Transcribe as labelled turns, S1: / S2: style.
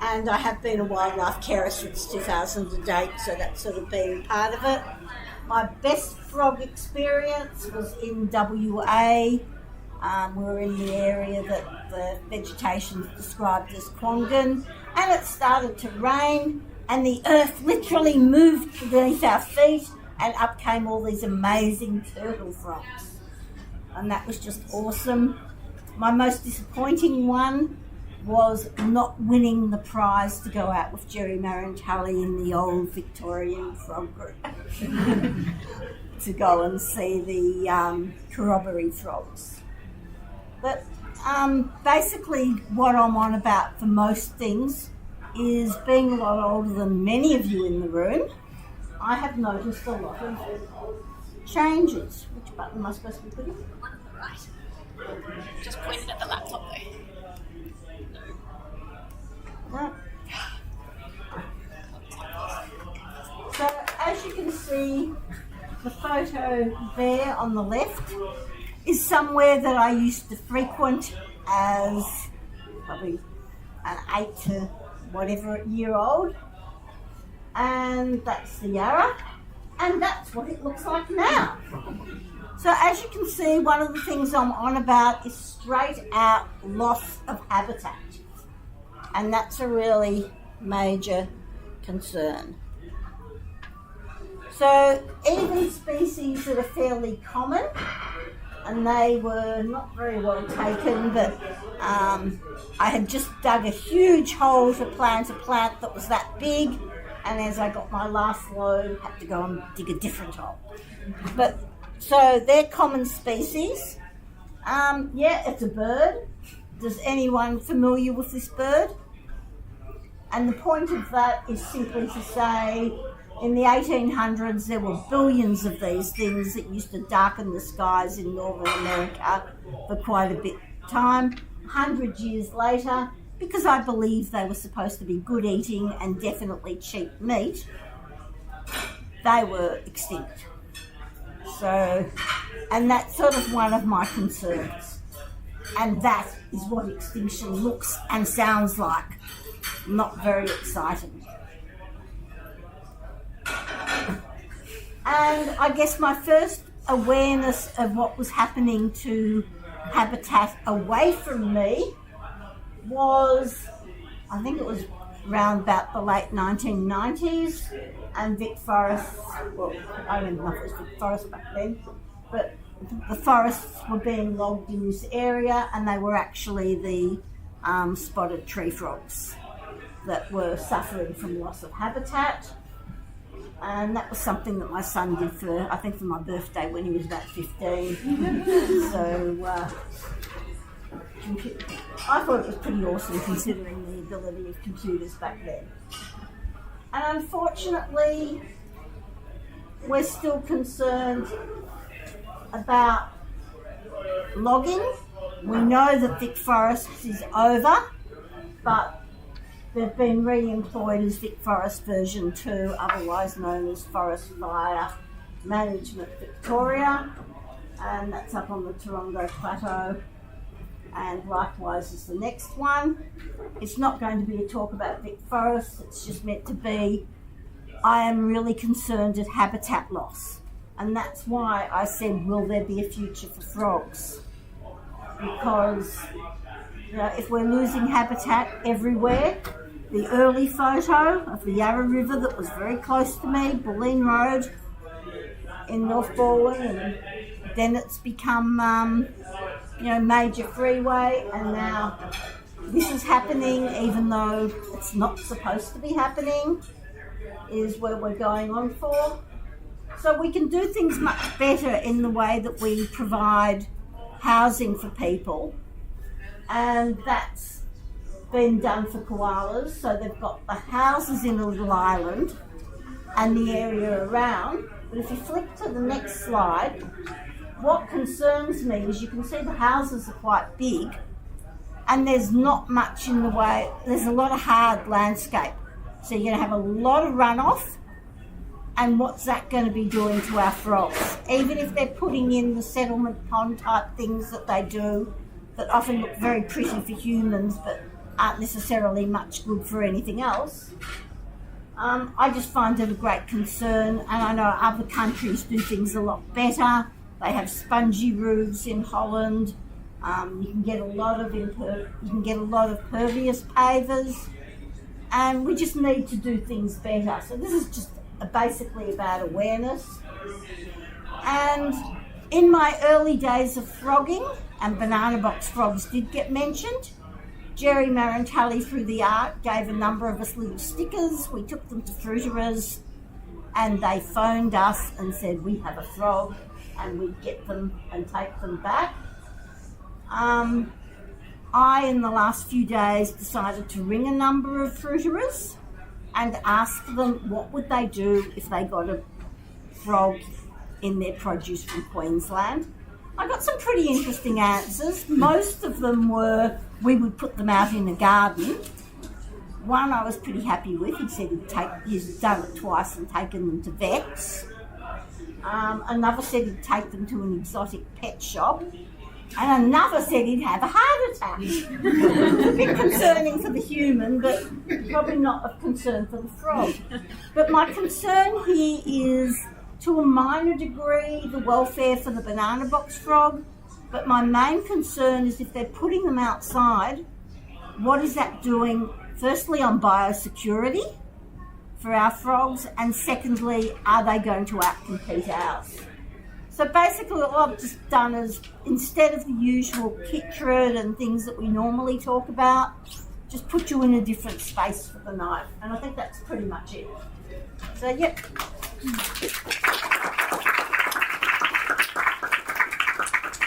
S1: and I have been a wildlife carer since 2008, so that's sort of been part of it. My best frog experience was in WA. We were in the area that the vegetation is described as Kwongan, and it started to rain, and the earth literally moved beneath our feet, and up came all these amazing turtle frogs. And that was just awesome. My most disappointing one was not winning the prize to go out with Jerry Marantulli in the old Victorian frog group to go and see the corroboree frogs. But basically what I'm on about for most things is being a lot older than many of you in the room. I have noticed a lot of changes. Which button am I supposed to be putting?
S2: One on the right. Just pointed at the laptop though.
S1: Right. So as you can see, the photo there on the left is somewhere that I used to frequent as probably an 8 to whatever year old, and that's the Yarra, and that's what it looks like now. So as you can see, one of the things I'm on about is straight out loss of habitat, and that's a really major concern. So even species that are fairly common, and they were not very well taken, but I had just dug a huge hole to plant a plant that was that big, and as I got my last load, had to go and dig a different hole. But so they're common species. Yeah, it's a bird. Is anyone familiar with this bird? And the point of that is simply to say, in the 1800s, there were billions of these things that used to darken the skies in Northern America for quite a bit of time. 100 years later, because I believe they were supposed to be good eating and definitely cheap meat, they were extinct. So, and that's sort of one of my concerns. And that is what extinction looks and sounds like. Not very exciting. And I guess my first awareness of what was happening to habitat away from me was, I think it was around about the late 1990s, and Vic Forest, well, I don't know if it was Vic Forest back then, but the forests were being logged in this area, and they were actually the spotted tree frogs that were suffering from loss of habitat. And that was something that my son did for, I think, for my birthday when he was about 15. So I thought it was pretty awesome considering the ability of computers back then. And unfortunately, we're still concerned about logging. We know that Vic Forest is over, but they've been re-employed as Vic Forest version 2, otherwise known as Forest Fire Management Victoria, and that's up on the Torongo Plateau, and likewise is the next one. It's not going to be a talk about Vic Forest, it's just meant to be, I am really concerned at habitat loss, and that's why I said, will there be a future for frogs? Because if we're losing habitat everywhere, the early photo of the Yarra River that was very close to me, Bulleen Road in North Balwyn, and then it's become, major freeway, and now this is happening even though it's not supposed to be happening, is where we're going on for. So we can do things much better in the way that we provide housing for people, and that's been done for koalas. So they've got the houses in a little island and the area around. But if you flick to the next slide, what concerns me is you can see the houses are quite big and there's not much in the way, there's a lot of hard landscape. So you're going to have a lot of runoff, and what's that going to be doing to our frogs? Even if they're putting in the settlement pond type things that they do, that often look very pretty for humans, but aren't necessarily much good for anything else. I just find it a great concern, and I know other countries do things a lot better. They have spongy roofs in Holland. You can get a lot of pervious pavers, and we just need to do things better. So this is just basically about awareness. And in my early days of frogging, and banana box frogs did get mentioned, Jerry Marantelli through the art gave a number of us little stickers. We took them to fruiterers and they phoned us and said we have a frog, and we'd get them and take them back. I, in the last few days, decided to ring a number of fruiterers and ask them what would they do if they got a frog in their produce from Queensland. I got some pretty interesting answers. Most of them were, we would put them out in the garden. One I was pretty happy with. He said he's done it twice and taken them to vets. Another said he'd take them to an exotic pet shop. And another said he'd have a heart attack. A bit concerning for the human, but probably not of concern for the frog. But my concern here is, to a minor degree, the welfare for the banana box frog. But my main concern is if they're putting them outside, what is that doing, firstly, on biosecurity for our frogs, and secondly, are they going to outcompete ours? So basically what I've just done is, instead of the usual chytrid and things that we normally talk about, just put you in a different space for the night. And I think that's pretty much it. So, yep.